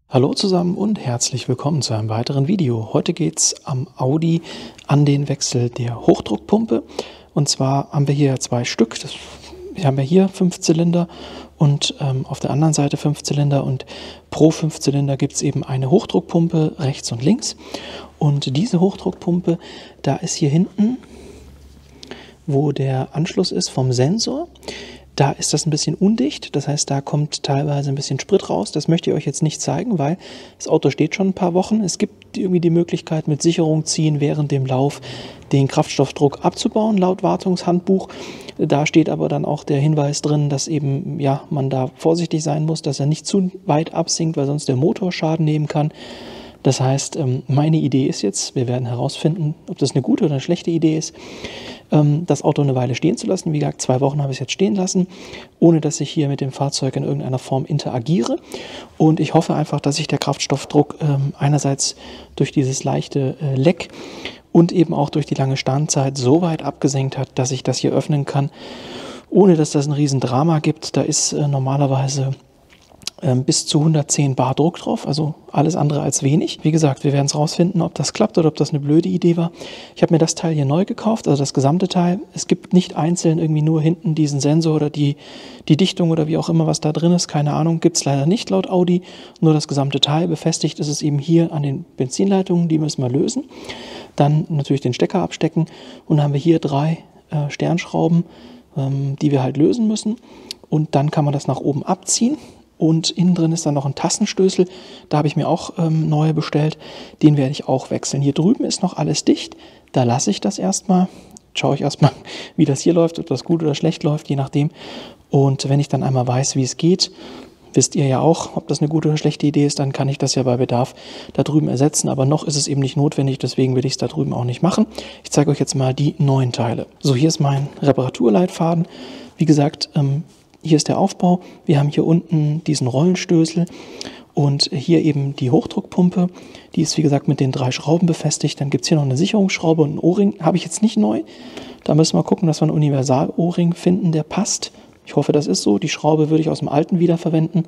Hallo zusammen und herzlich willkommen zu einem weiteren Video. Heute geht es am Audi an den Wechsel der Hochdruckpumpe. Und zwar haben wir hier zwei Stück. Wir haben ja hier 5 Zylinder und auf der anderen Seite 5 Zylinder. Und pro 5 Zylinder gibt es eben eine Hochdruckpumpe rechts und links. Und diese Hochdruckpumpe, da ist hier hinten, wo der Anschluss ist vom Sensor. Da ist das ein bisschen undicht, das heißt, da kommt teilweise ein bisschen Sprit raus. Das möchte ich euch jetzt nicht zeigen, weil das Auto steht schon ein paar Wochen. Es gibt irgendwie die Möglichkeit, mit Sicherung ziehen während dem Lauf den Kraftstoffdruck abzubauen, laut Wartungshandbuch. Da steht aber dann auch der Hinweis drin, dass eben ja man da vorsichtig sein muss, dass er nicht zu weit absinkt, weil sonst der Motor Schaden nehmen kann. Das heißt, meine Idee ist jetzt, wir werden herausfinden, ob das eine gute oder eine schlechte Idee ist, das Auto eine Weile stehen zu lassen. Wie gesagt, 2 Wochen habe ich es jetzt stehen lassen, ohne dass ich hier mit dem Fahrzeug in irgendeiner Form interagiere. Und ich hoffe einfach, dass sich der Kraftstoffdruck einerseits durch dieses leichte Leck und eben auch durch die lange Standzeit so weit abgesenkt hat, dass ich das hier öffnen kann, ohne dass das ein Riesendrama gibt. Da ist normalerweise bis zu 110 Bar Druck drauf, also alles andere als wenig. Wie gesagt, wir werden es rausfinden, ob das klappt oder ob das eine blöde Idee war. Ich habe mir das Teil hier neu gekauft, also das gesamte Teil. Es gibt nicht einzeln irgendwie nur hinten diesen Sensor oder die Dichtung oder wie auch immer, was da drin ist. Keine Ahnung, gibt es leider nicht laut Audi. Nur das gesamte Teil. Befestigt ist es eben hier an den Benzinleitungen, die müssen wir lösen. Dann natürlich den Stecker abstecken und dann haben wir hier 3 Sternschrauben, die wir halt lösen müssen. Und dann kann man das nach oben abziehen. Und innen drin ist dann noch ein Tassenstößel, da habe ich mir auch neue bestellt, den werde ich auch wechseln. Hier drüben ist noch alles dicht, da lasse ich das erstmal, schaue ich erstmal, wie das hier läuft, ob das gut oder schlecht läuft, je nachdem. Und wenn ich dann einmal weiß, wie es geht, wisst ihr ja auch, ob das eine gute oder schlechte Idee ist, dann kann ich das ja bei Bedarf da drüben ersetzen. Aber noch ist es eben nicht notwendig, deswegen will ich es da drüben auch nicht machen. Ich zeige euch jetzt mal die neuen Teile. So, hier ist mein Reparaturleitfaden. Wie gesagt, hier ist der Aufbau. Wir haben hier unten diesen Rollenstößel und hier eben die Hochdruckpumpe. Die ist wie gesagt mit den 3 Schrauben befestigt. Dann gibt es hier noch eine Sicherungsschraube und einen O-Ring. Habe ich jetzt nicht neu. Da müssen wir gucken, dass wir einen Universal-O-Ring finden, der passt. Ich hoffe, das ist so. Die Schraube würde ich aus dem alten wiederverwenden.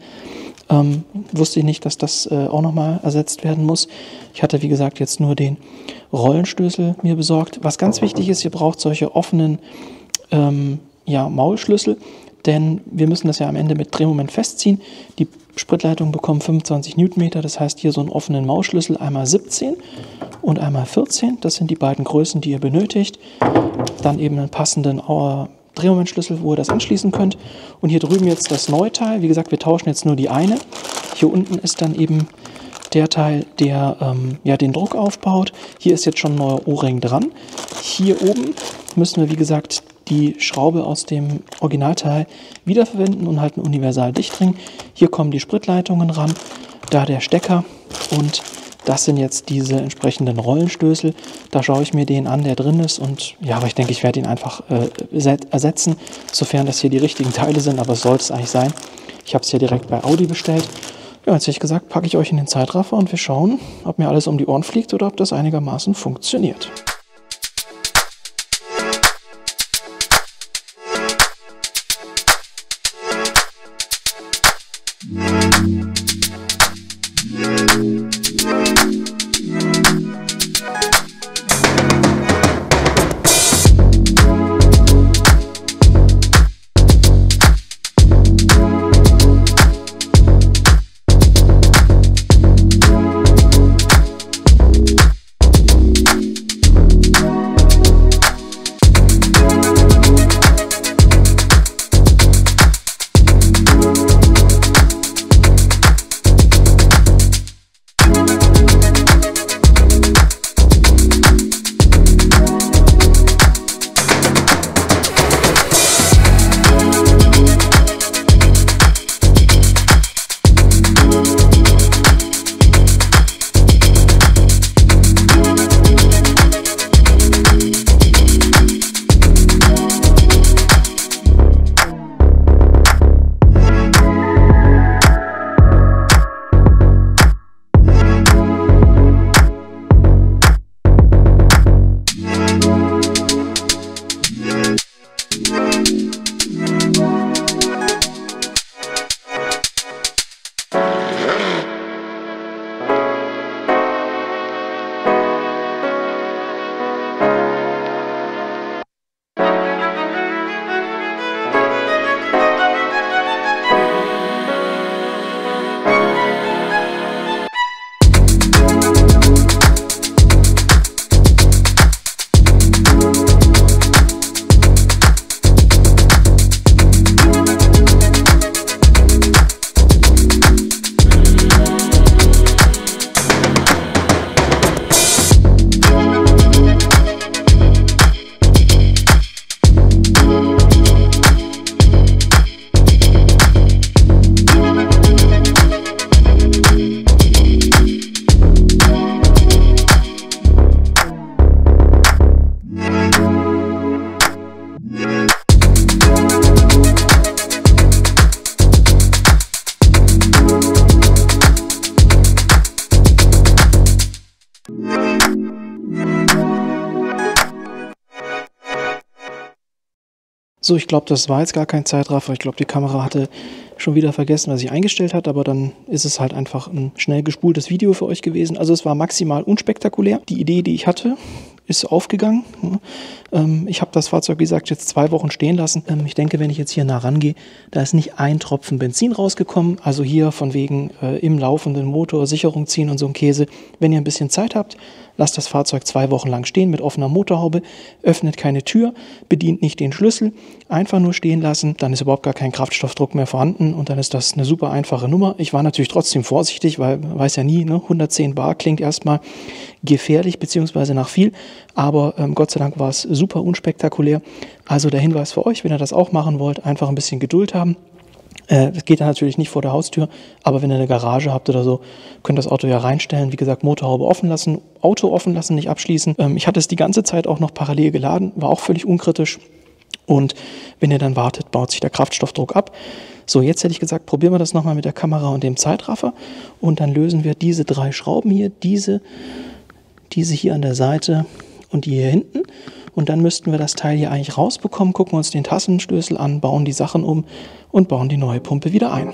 Wusste ich nicht, dass das auch nochmal ersetzt werden muss. Ich hatte, wie gesagt, jetzt nur den Rollenstößel mir besorgt. Was ganz wichtig ist, ihr braucht solche offenen Maulschlüssel. Denn wir müssen das ja am Ende mit Drehmoment festziehen. Die Spritleitungen bekommen 25 Newtonmeter, das heißt hier so einen offenen Maulschlüssel, einmal 17 und einmal 14. Das sind die beiden Größen, die ihr benötigt. Dann eben einen passenden Drehmomentschlüssel, wo ihr das anschließen könnt. Und hier drüben jetzt das neue Teil. Wie gesagt, wir tauschen jetzt nur die eine. Hier unten ist dann eben der Teil, der den Druck aufbaut. Hier ist jetzt schon ein neuer O-Ring dran. Hier oben müssen wir, wie gesagt, die Schraube aus dem Originalteil wiederverwenden und halt einen Universal-Dichtring. Hier kommen die Spritleitungen ran, da der Stecker und das sind jetzt diese entsprechenden Rollenstößel. Da schaue ich mir den an, der drin ist und ja, aber ich denke, ich werde ihn einfach ersetzen, sofern das hier die richtigen Teile sind, aber es sollte es eigentlich sein. Ich habe es ja direkt bei Audi bestellt. Ja, jetzt hätte ich gesagt, packe ich euch in den Zeitraffer und wir schauen, ob mir alles um die Ohren fliegt oder ob das einigermaßen funktioniert. So, ich glaube, das war jetzt gar kein Zeitraffer. Ich glaube, die Kamera hatte schon wieder vergessen, was ich eingestellt hat, aber dann ist es halt einfach ein schnell gespultes Video für euch gewesen. Also es war maximal unspektakulär. Die Idee, die ich hatte, ist aufgegangen. Ich habe das Fahrzeug, wie gesagt, jetzt 2 Wochen stehen lassen. Ich denke, wenn ich jetzt hier nah rangehe, da ist nicht ein Tropfen Benzin rausgekommen. Also hier von wegen im laufenden Motor Sicherung ziehen und so ein Käse. Wenn ihr ein bisschen Zeit habt, lasst das Fahrzeug 2 Wochen lang stehen mit offener Motorhaube, öffnet keine Tür, bedient nicht den Schlüssel, einfach nur stehen lassen. Dann ist überhaupt gar kein Kraftstoffdruck mehr vorhanden und dann ist das eine super einfache Nummer. Ich war natürlich trotzdem vorsichtig, weil man weiß ja nie, ne? 110 Bar klingt erstmal gefährlich beziehungsweise nach viel, aber Gott sei Dank war es super unspektakulär. Also der Hinweis für euch, wenn ihr das auch machen wollt, einfach ein bisschen Geduld haben. Das geht dann natürlich nicht vor der Haustür, aber wenn ihr eine Garage habt oder so, könnt ihr das Auto ja reinstellen. Wie gesagt, Motorhaube offen lassen, Auto offen lassen, nicht abschließen. Ich hatte es die ganze Zeit auch noch parallel geladen, war auch völlig unkritisch. Und wenn ihr dann wartet, baut sich der Kraftstoffdruck ab. So, jetzt hätte ich gesagt, probieren wir das nochmal mit der Kamera und dem Zeitraffer. Und dann lösen wir diese 3 Schrauben hier, diese hier an der Seite und die hier hinten. Und dann müssten wir das Teil hier eigentlich rausbekommen, gucken uns den Tassenstößel an, bauen die Sachen um und bauen die neue Pumpe wieder ein.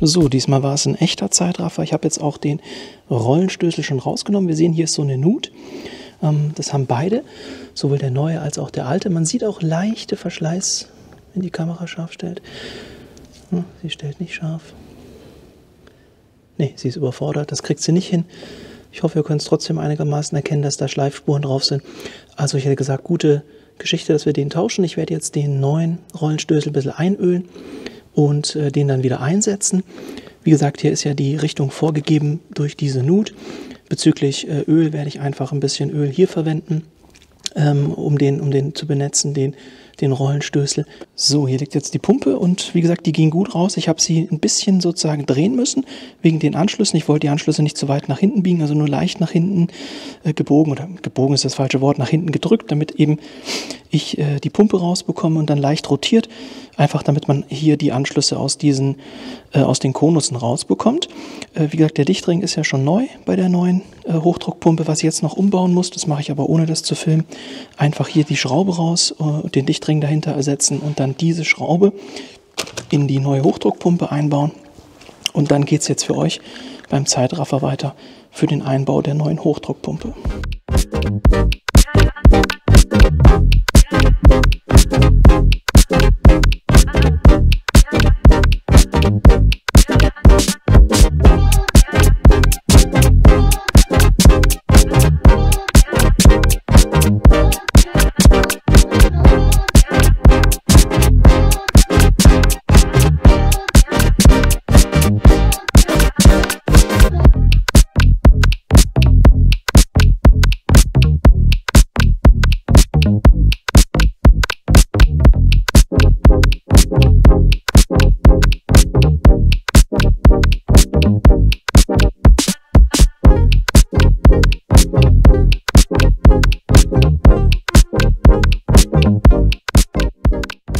So, diesmal war es ein echter Zeitraffer. Ich habe jetzt auch den Rollenstößel schon rausgenommen. Wir sehen, hier ist so eine Nut. Das haben beide, sowohl der neue als auch der alte. Man sieht auch leichte Verschleiß, wenn die Kamera scharf stellt. Sie stellt nicht scharf. Ne, sie ist überfordert. Das kriegt sie nicht hin. Ich hoffe, ihr könnt es trotzdem einigermaßen erkennen, dass da Schleifspuren drauf sind. Also ich hätte gesagt, gute Geschichte, dass wir den tauschen. Ich werde jetzt den neuen Rollenstößel ein bisschen einölen und den dann wieder einsetzen. Wie gesagt, hier ist ja die Richtung vorgegeben durch diese Nut. Bezüglich Öl werde ich einfach ein bisschen Öl hier verwenden, um den zu benetzen, den Rollenstößel. So, hier liegt jetzt die Pumpe und wie gesagt, die ging gut raus. Ich habe sie ein bisschen sozusagen drehen müssen, wegen den Anschlüssen. Ich wollte die Anschlüsse nicht zu weit nach hinten biegen, also nur leicht nach hinten gebogen, oder gebogen ist das falsche Wort, nach hinten gedrückt, damit eben ich die Pumpe rausbekomme und dann leicht rotiert. Einfach damit man hier die Anschlüsse aus den Konussen rausbekommt. Wie gesagt, der Dichtring ist ja schon neu bei der neuen Hochdruckpumpe. Was ich jetzt noch umbauen muss, das mache ich aber ohne das zu filmen. Einfach hier die Schraube raus und den Dichtring dahinter ersetzen und dann diese Schraube in die neue Hochdruckpumpe einbauen. Und dann geht es jetzt für euch beim Zeitraffer weiter für den Einbau der neuen Hochdruckpumpe.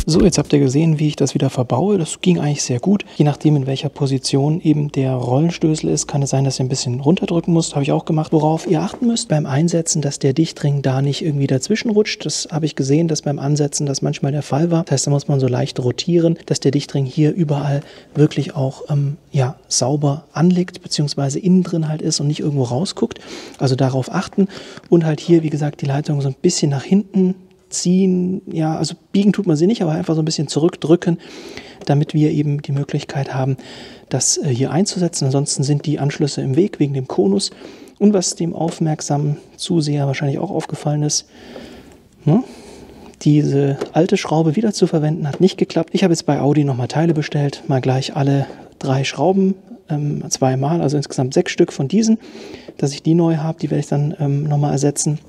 So, jetzt habt ihr gesehen, wie ich das wieder verbaue. Das ging eigentlich sehr gut. Je nachdem, in welcher Position eben der Rollenstößel ist, kann es sein, dass ihr ein bisschen runterdrücken müsst. Habe ich auch gemacht. Worauf ihr achten müsst beim Einsetzen, dass der Dichtring da nicht irgendwie dazwischen rutscht. Das habe ich gesehen, dass beim Ansetzen das manchmal der Fall war. Das heißt, da muss man so leicht rotieren, dass der Dichtring hier überall wirklich auch sauber anliegt, beziehungsweise innen drin halt ist und nicht irgendwo rausguckt. Also darauf achten. Und halt hier, wie gesagt, die Leitung so ein bisschen nach hinten ziehen, ja, also biegen tut man sie nicht, aber einfach so ein bisschen zurückdrücken, damit wir eben die Möglichkeit haben, das hier einzusetzen. Ansonsten sind die Anschlüsse im Weg wegen dem Konus. Und was dem aufmerksamen Zuseher wahrscheinlich auch aufgefallen ist, diese alte Schraube wieder zu verwenden, hat nicht geklappt. Ich habe jetzt bei Audi nochmal Teile bestellt, mal gleich alle 3 Schrauben, 2-mal, also insgesamt 6 Stück von diesen, dass ich die neu habe, die werde ich dann nochmal ersetzen.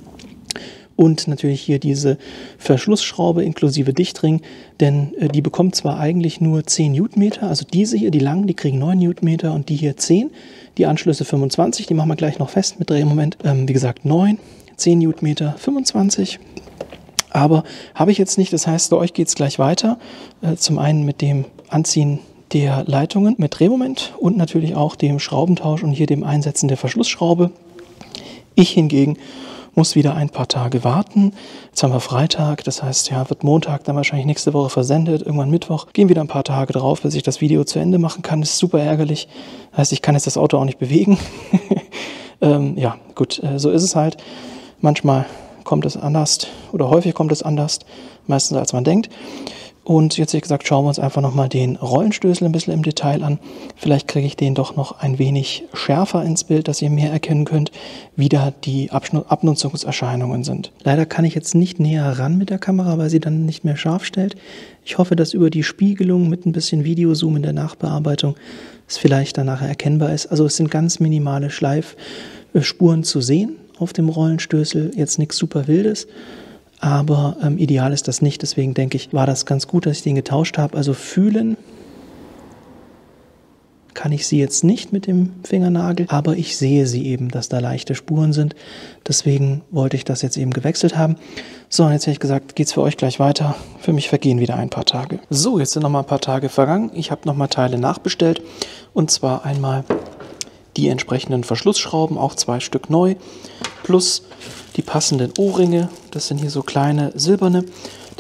Und natürlich hier diese Verschlussschraube inklusive Dichtring, denn die bekommt zwar eigentlich nur 10 Newtonmeter, also diese hier, die langen, die kriegen 9 Newtonmeter und die hier 10, die Anschlüsse 25, die machen wir gleich noch fest mit Drehmoment. Wie gesagt 9, 10 Newtonmeter, 25. Aber habe ich jetzt nicht, das heißt, bei euch geht es gleich weiter. Zum einen mit dem Anziehen der Leitungen mit Drehmoment und natürlich auch dem Schraubentausch und hier dem Einsetzen der Verschlussschraube. Ich hingegen muss wieder ein paar Tage warten. Jetzt haben wir Freitag, das heißt, ja, wird Montag dann wahrscheinlich nächste Woche versendet, irgendwann Mittwoch. Gehen wieder ein paar Tage drauf, bis ich das Video zu Ende machen kann. Das ist super ärgerlich. Das heißt, ich kann jetzt das Auto auch nicht bewegen. Ja, gut, so ist es halt. Manchmal kommt es anders oder häufig kommt es anders, meistens als man denkt. Und jetzt, wie gesagt, schauen wir uns einfach nochmal den Rollenstößel ein bisschen im Detail an. Vielleicht kriege ich den doch noch ein wenig schärfer ins Bild, dass ihr mehr erkennen könnt, wie da die Abnutzungserscheinungen sind. Leider kann ich jetzt nicht näher ran mit der Kamera, weil sie dann nicht mehr scharf stellt. Ich hoffe, dass über die Spiegelung mit ein bisschen Videozoom in der Nachbearbeitung es vielleicht dann nachher erkennbar ist. Also es sind ganz minimale Schleifspuren zu sehen auf dem Rollenstößel, jetzt nichts super Wildes. Aber ideal ist das nicht, deswegen denke ich, war das ganz gut, dass ich den getauscht habe. Also fühlen kann ich sie jetzt nicht mit dem Fingernagel, aber ich sehe sie eben, dass da leichte Spuren sind. Deswegen wollte ich das jetzt eben gewechselt haben. So, und jetzt hätte ich gesagt, geht es für euch gleich weiter. Für mich vergehen wieder ein paar Tage. So, jetzt sind noch mal ein paar Tage vergangen. Ich habe noch mal Teile nachbestellt. Und zwar einmal die entsprechenden Verschlussschrauben, auch 2 Stück neu, plus die passenden O-Ringe, das sind hier so kleine silberne,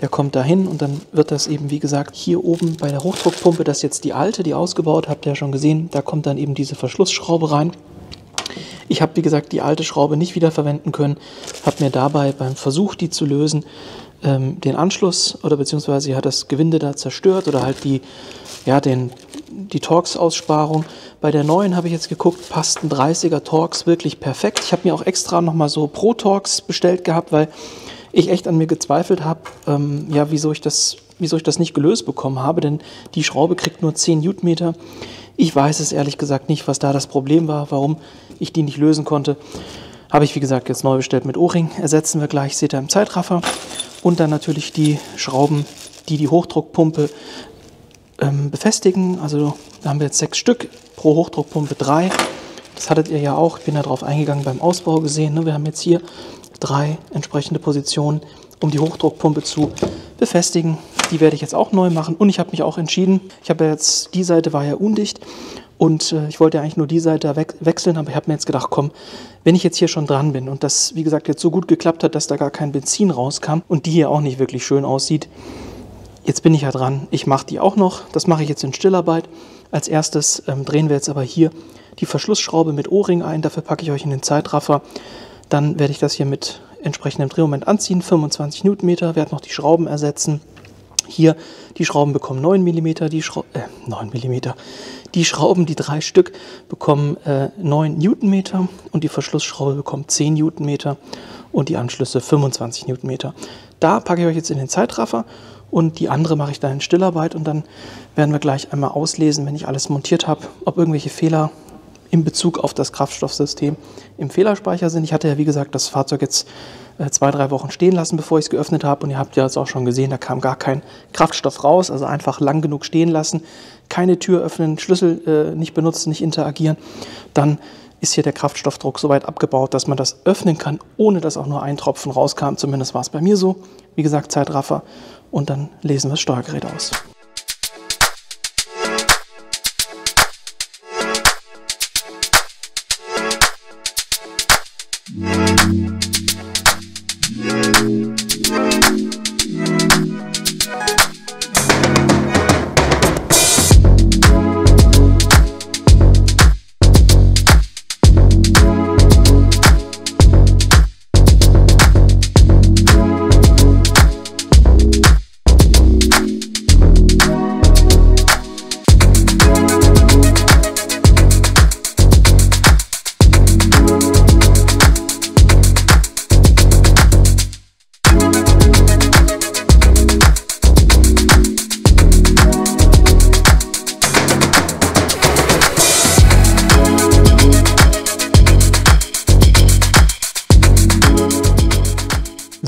der kommt dahin und dann wird das eben, wie gesagt, hier oben bei der Hochdruckpumpe, das ist jetzt die alte, die ausgebaut, habt ihr ja schon gesehen, da kommt dann eben diese Verschlussschraube rein. Ich habe, wie gesagt, die alte Schraube nicht wiederverwenden können, habe mir dabei beim Versuch, die zu lösen, den Anschluss oder beziehungsweise sie hat das Gewinde da zerstört oder halt die Torx-Aussparung. Bei der neuen habe ich jetzt geguckt, passt ein 30er Torx wirklich perfekt. Ich habe mir auch extra nochmal so Pro Torx bestellt gehabt, weil ich echt an mir gezweifelt habe, wieso ich das nicht gelöst bekommen habe, denn die Schraube kriegt nur 10 Newtonmeter. Ich weiß es ehrlich gesagt nicht, was da das Problem war, warum ich die nicht lösen konnte. Habe ich, wie gesagt, jetzt neu bestellt mit O-Ring. Ersetzen wir gleich, seht ihr im Zeitraffer. Und dann natürlich die Schrauben, die Hochdruckpumpe befestigen. Also da haben wir jetzt 6 Stück, pro Hochdruckpumpe 3. Das hattet ihr ja auch, ich bin ja darauf eingegangen beim Ausbau gesehen. Ne? Wir haben jetzt hier 3 entsprechende Positionen, um die Hochdruckpumpe zu befestigen. Die werde ich jetzt auch neu machen und ich habe mich auch entschieden. Ich habe ja jetzt, die Seite war ja undicht und ich wollte ja eigentlich nur die Seite wechseln, aber ich habe mir jetzt gedacht, komm, wenn ich jetzt hier schon dran bin und das, wie gesagt, jetzt so gut geklappt hat, dass da gar kein Benzin rauskam und die hier auch nicht wirklich schön aussieht, jetzt bin ich ja dran. Ich mache die auch noch, das mache ich jetzt in Stillarbeit. Als erstes drehen wir jetzt aber hier die Verschlussschraube mit O-Ring ein, dafür packe ich euch in den Zeitraffer. Dann werde ich das hier mit entsprechendem Drehmoment anziehen, 25 Newtonmeter, werde noch die Schrauben ersetzen. Hier, die Schrauben bekommen 9 mm, die Schrauben, die 3 Stück, bekommen 9 Newtonmeter und die Verschlussschraube bekommt 10 Newtonmeter und die Anschlüsse 25 Newtonmeter. Da packe ich euch jetzt in den Zeitraffer und die andere mache ich dann in Stillarbeit und dann werden wir gleich einmal auslesen, wenn ich alles montiert habe, ob irgendwelche Fehler in Bezug auf das Kraftstoffsystem im Fehlerspeicher sind. Ich hatte ja, wie gesagt, das Fahrzeug jetzt 2-3 Wochen stehen lassen, bevor ich es geöffnet habe. Und ihr habt ja jetzt auch schon gesehen, da kam gar kein Kraftstoff raus. Also einfach lang genug stehen lassen, keine Tür öffnen, Schlüssel nicht benutzen, nicht interagieren. Dann ist hier der Kraftstoffdruck so weit abgebaut, dass man das öffnen kann, ohne dass auch nur ein Tropfen rauskam. Zumindest war es bei mir so. Wie gesagt, Zeitraffer. Und dann lesen wir das Steuergerät aus.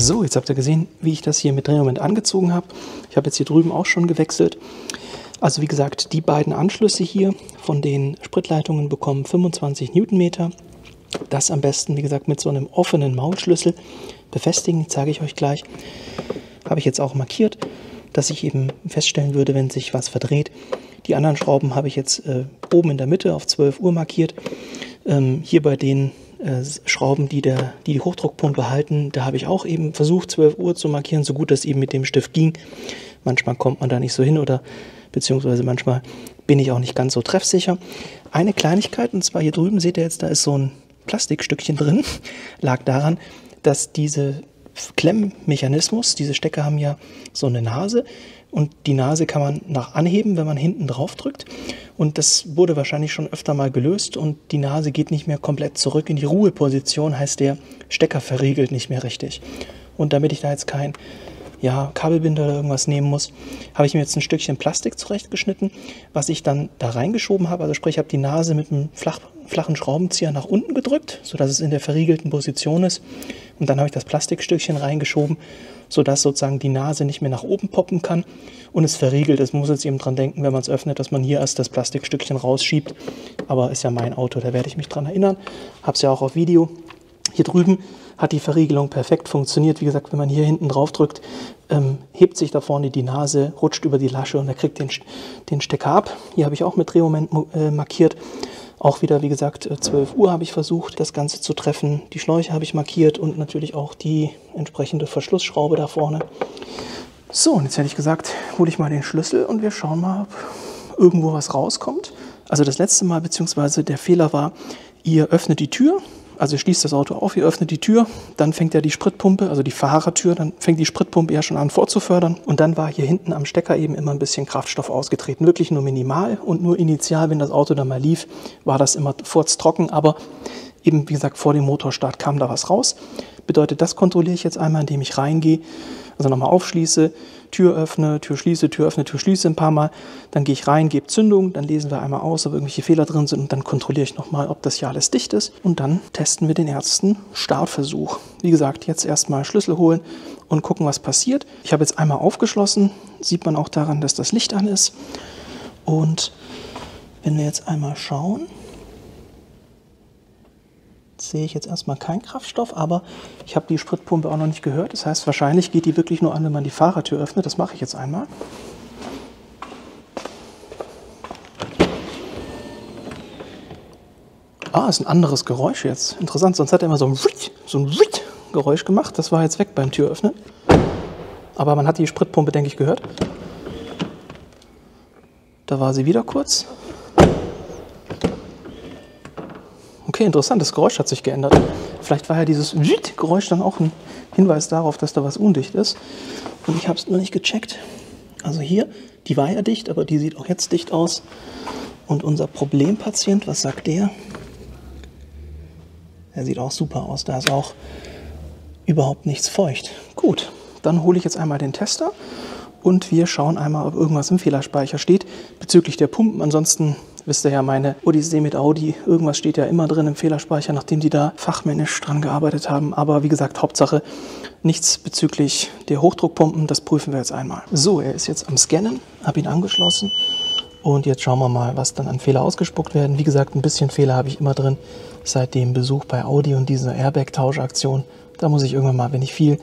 So, jetzt habt ihr gesehen, wie ich das hier mit Drehmoment angezogen habe. Ich habe jetzt hier drüben auch schon gewechselt. Also wie gesagt, die beiden Anschlüsse hier von den Spritleitungen bekommen 25 Newtonmeter. Das am besten, wie gesagt, mit so einem offenen Maulschlüssel befestigen, zeige ich euch gleich. Habe ich jetzt auch markiert, dass ich eben feststellen würde, wenn sich was verdreht. Die anderen Schrauben habe ich jetzt oben in der Mitte auf 12 Uhr markiert. Hier bei den Schrauben, die die Hochdruckpumpe halten, da habe ich auch eben versucht, 12 Uhr zu markieren, so gut das eben mit dem Stift ging. Manchmal kommt man da nicht so hin oder beziehungsweise manchmal bin ich auch nicht ganz so treffsicher. Eine Kleinigkeit, und zwar hier drüben, seht ihr jetzt, da ist so ein Plastikstückchen drin, lag daran, dass diese Klemmmechanismus, diese Stecker haben ja so eine Nase und die Nase kann man nach anheben, wenn man hinten drauf drückt. Und das wurde wahrscheinlich schon öfter mal gelöst und die Nase geht nicht mehr komplett zurück in die Ruheposition, heißt der Stecker verriegelt nicht mehr richtig. Und damit ich da jetzt kein Kabelbinder oder irgendwas nehmen muss, habe ich mir jetzt ein Stückchen Plastik zurechtgeschnitten, was ich dann da reingeschoben habe. Also sprich, ich habe die Nase mit einem flachen Schraubenzieher nach unten gedrückt, sodass es in der verriegelten Position ist. Und dann habe ich das Plastikstückchen reingeschoben, sodass sozusagen die Nase nicht mehr nach oben poppen kann und es verriegelt ist. Man muss jetzt eben dran denken, wenn man es öffnet, dass man hier erst das Plastikstückchen rausschiebt. Aber ist ja mein Auto, da werde ich mich dran erinnern. Habe es ja auch auf Video. Hier drüben hat die Verriegelung perfekt funktioniert. Wie gesagt, wenn man hier hinten drauf drückt, hebt sich da vorne die Nase, rutscht über die Lasche und er kriegt den Stecker ab. Hier habe ich auch mit Drehmoment markiert. Auch wieder, wie gesagt, 12 Uhr habe ich versucht, das Ganze zu treffen. Die Schläuche habe ich markiert und natürlich auch die entsprechende Verschlussschraube da vorne. So, und jetzt hätte ich gesagt, hole ich mal den Schlüssel und wir schauen mal, ob irgendwo was rauskommt. Also das letzte Mal, beziehungsweise der Fehler war, ihr öffnet die Tür. Also ihr schließt das Auto auf, ihr öffnet die Tür, dann fängt ja die Spritpumpe, also die Fahrertür, dann fängt die Spritpumpe ja schon an vorzufördern. Und dann war hier hinten am Stecker eben immer ein bisschen Kraftstoff ausgetreten. Wirklich nur minimal und nur initial, wenn das Auto dann mal lief, war das immer furztrocken. Aber eben, wie gesagt, vor dem Motorstart kam da was raus. Bedeutet, das kontrolliere ich jetzt einmal, indem ich reingehe, also nochmal aufschließe, Tür öffne, Tür schließe, Tür öffne, Tür schließe ein paar Mal. Dann gehe ich rein, gebe Zündung, dann lesen wir einmal aus, ob irgendwelche Fehler drin sind und dann kontrolliere ich nochmal, ob das hier alles dicht ist. Und dann testen wir den ersten Startversuch. Wie gesagt, jetzt erstmal Schlüssel holen und gucken, was passiert. Ich habe jetzt einmal aufgeschlossen, sieht man auch daran, dass das Licht an ist. Und wenn wir jetzt einmal schauen, sehe ich jetzt erstmal keinen Kraftstoff, aber ich habe die Spritpumpe auch noch nicht gehört. Das heißt, wahrscheinlich geht die wirklich nur an, wenn man die Fahrertür öffnet. Das mache ich jetzt einmal. Ah, ist ein anderes Geräusch jetzt. Interessant, sonst hat er immer so ein Geräusch gemacht. Das war jetzt weg beim Türöffnen. Aber man hat die Spritpumpe, denke ich, gehört. Da war sie wieder kurz. Okay, interessant, das Geräusch hat sich geändert. Vielleicht war ja dieses Geräusch dann auch ein Hinweis darauf, dass da was undicht ist. Und ich habe es nur nicht gecheckt. Also hier, die war ja dicht, aber die sieht auch jetzt dicht aus. Und unser Problempatient, was sagt der? Der sieht auch super aus, da ist auch überhaupt nichts feucht. Gut, dann hole ich jetzt einmal den Tester und wir schauen einmal, ob irgendwas im Fehlerspeicher steht bezüglich der Pumpen. Ansonsten wisst ihr ja, meine Odyssee mit Audi, irgendwas steht ja immer drin im Fehlerspeicher, nachdem die da fachmännisch dran gearbeitet haben. Aber wie gesagt, Hauptsache nichts bezüglich der Hochdruckpumpen, das prüfen wir jetzt einmal. So, er ist jetzt am Scannen, habe ihn angeschlossen und jetzt schauen wir mal, was dann an Fehler ausgespuckt werden. Wie gesagt, ein bisschen Fehler habe ich immer drin seit dem Besuch bei Audi und dieser Airbag-Tauschaktion. Da muss ich irgendwann mal, wenn ich viel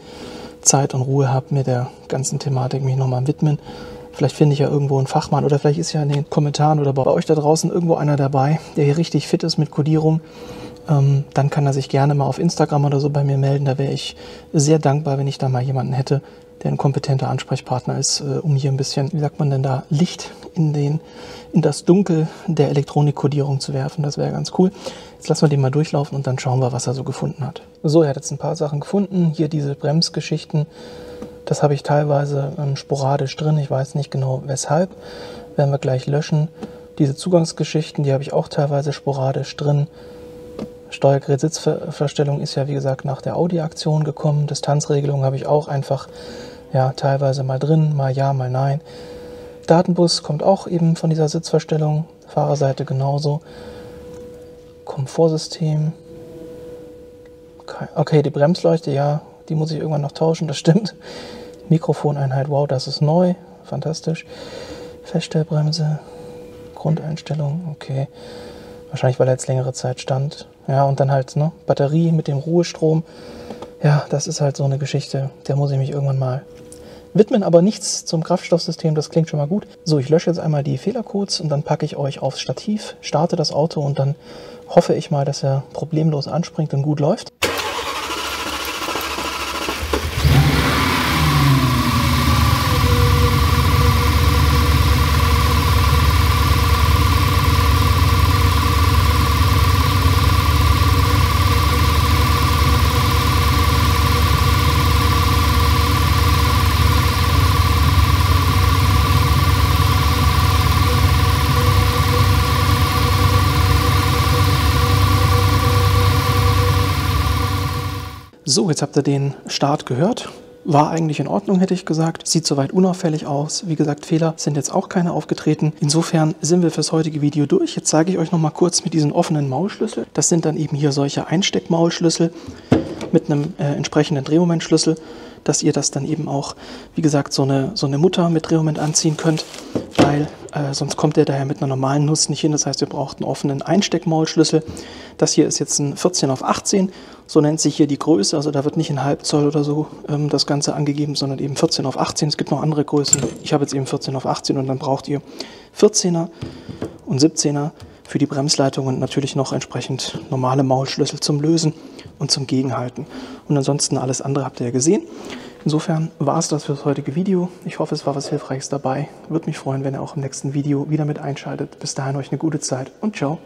Zeit und Ruhe habe, mir der ganzen Thematik mich nochmal widmen. Vielleicht finde ich ja irgendwo einen Fachmann oder vielleicht ist ja in den Kommentaren oder bei euch da draußen irgendwo einer dabei, der hier richtig fit ist mit Kodierung. Dann kann er sich gerne mal auf Instagram oder so bei mir melden. Da wäre ich sehr dankbar, wenn ich da mal jemanden hätte, der ein kompetenter Ansprechpartner ist, um hier ein bisschen, wie sagt man denn da, Licht in das Dunkel der Elektronikkodierung zu werfen. Das wäre ganz cool. Jetzt lassen wir den mal durchlaufen und dann schauen wir, was er so gefunden hat. So, er hat jetzt ein paar Sachen gefunden. Hier diese Bremsgeschichten. Das habe ich teilweise sporadisch drin. Ich weiß nicht genau weshalb. Werden wir gleich löschen. Diese Zugangsgeschichten, die habe ich auch teilweise sporadisch drin. Steuergerät Sitzverstellung ist ja wie gesagt nach der Audi-Aktion gekommen. Distanzregelung habe ich auch einfach teilweise mal drin, mal ja, mal nein. Datenbus kommt auch eben von dieser Sitzverstellung. Fahrerseite genauso. Komfortsystem. Okay, die Bremsleuchte, ja, die muss ich irgendwann noch tauschen, das stimmt. Mikrofoneinheit, wow, das ist neu, fantastisch. Feststellbremse, Grundeinstellung, okay. Wahrscheinlich, weil er jetzt längere Zeit stand. Ja, und dann halt, ne, Batterie mit dem Ruhestrom. Ja, das ist halt so eine Geschichte, der muss ich mich irgendwann mal widmen, aber nichts zum Kraftstoffsystem, das klingt schon mal gut. So, ich lösche jetzt einmal die Fehlercodes und dann packe ich euch aufs Stativ, starte das Auto und dann hoffe ich mal, dass er problemlos anspringt und gut läuft. So, jetzt habt ihr den Start gehört. War eigentlich in Ordnung, hätte ich gesagt. Sieht soweit unauffällig aus. Wie gesagt, Fehler sind jetzt auch keine aufgetreten. Insofern sind wir fürs heutige Video durch. Jetzt zeige ich euch noch mal kurz mit diesen offenen Maulschlüssel. Das sind dann eben hier solche Einsteckmaulschlüssel mit einem entsprechenden Drehmomentschlüssel, dass ihr das dann eben auch, wie gesagt, so eine Mutter mit Drehmoment anziehen könnt, weil sonst kommt der daher mit einer normalen Nuss nicht hin. Das heißt, ihr braucht einen offenen Einsteckmaulschlüssel. Das hier ist jetzt ein 14×18, so nennt sich hier die Größe. Also da wird nicht in Halbzoll oder so das Ganze angegeben, sondern eben 14×18. Es gibt noch andere Größen. Ich habe jetzt eben 14×18 und dann braucht ihr 14er und 17er für die Bremsleitung und natürlich noch entsprechend normale Maulschlüssel zum Lösen und zum Gegenhalten. Und ansonsten alles andere habt ihr ja gesehen. Insofern war es das für das heutige Video. Ich hoffe, es war was Hilfreiches dabei. Würde mich freuen, wenn ihr auch im nächsten Video wieder mit einschaltet. Bis dahin euch eine gute Zeit und ciao.